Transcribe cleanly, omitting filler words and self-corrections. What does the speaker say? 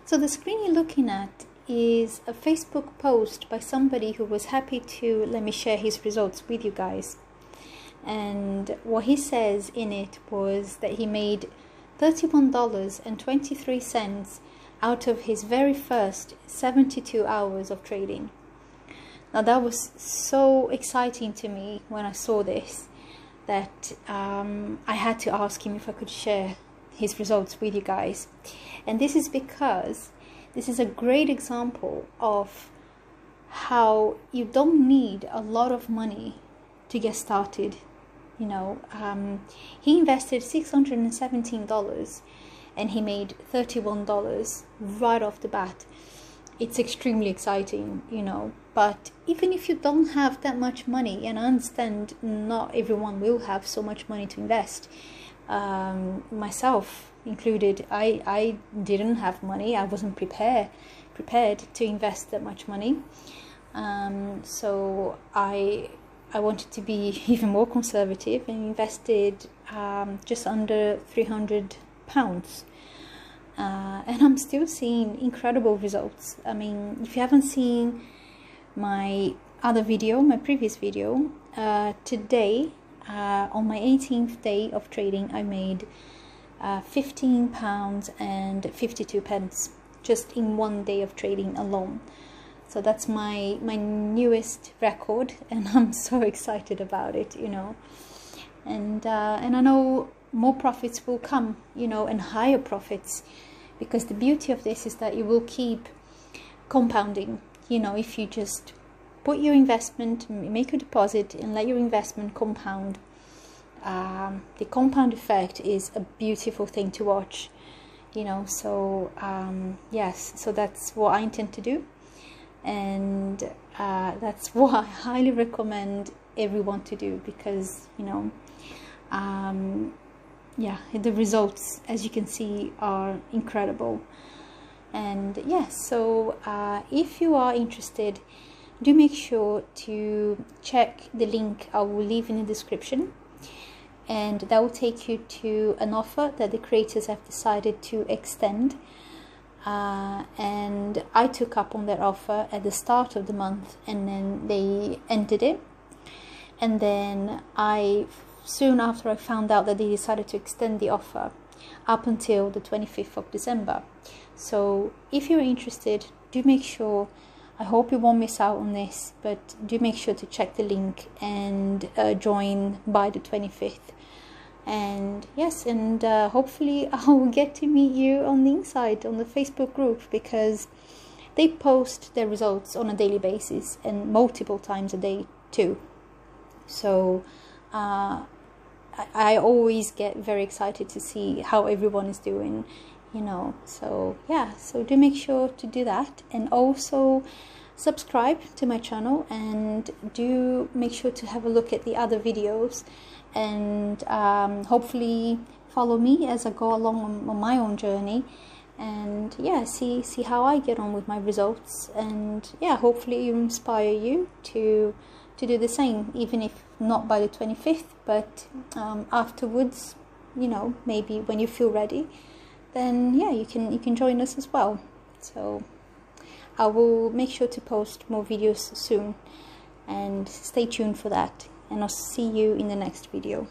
So the screen you're looking at is a Facebook post by somebody who was happy to let me share his results with you guys. And what he says in it was that he made $31.23 out of his very first 72 hours of trading. Now that was so exciting to me when I saw this that I had to ask him if I could share his results with you guys. And this is because this is a great example of how you don't need a lot of money to get started. You know, he invested $617 and he made $31 right off the bat. It's extremely exciting, you know, but even if you don't have that much money, and I understand not everyone will have so much money to invest, myself included, I didn't have money. I wasn't prepared to invest that much money. So I wanted to be even more conservative and invested just under £300. And I'm still seeing incredible results. I mean, if you haven't seen my other video, my previous video, today, on my 18th day of trading, I made £15.52 just in one day of trading alone. So that's my newest record, and I'm so excited about it, you know. And I know more profits will come, you know, and higher profits, because the beauty of this is that you will keep compounding. You know, if you just put your investment, make a deposit and let your investment compound, the compound effect is a beautiful thing to watch, you know. So yes, so that's what I intend to do, and that's what I highly recommend everyone to do, because, you know, yeah, the results, as you can see, are incredible. And yes, so if you are interested, do make sure to check the link I will leave in the description, and that will take you to an offer that the creators have decided to extend. And I took up on that offer at the start of the month, and then they ended it. And then soon after, I found out that they decided to extend the offer up until the 25th of December. So if you're interested, do make sure, I hope you won't miss out on this, but do make sure to check the link and join by the 25th. And yes, and hopefully I will get to meet you on the inside, on the Facebook group, because they post their results on a daily basis and multiple times a day too. So I always get very excited to see how everyone is doing, you know. So yeah, so do make sure to do that, and also subscribe to my channel, and do make sure to have a look at the other videos, and hopefully follow me as I go along on my own journey, and yeah, see how I get on with my results, and yeah, hopefully inspire you to do the same, even if not by the 25th, but afterwards, you know, maybe when you feel ready, then yeah, you can join us as well. So I will make sure to post more videos soon, and stay tuned for that, and I'll see you in the next video.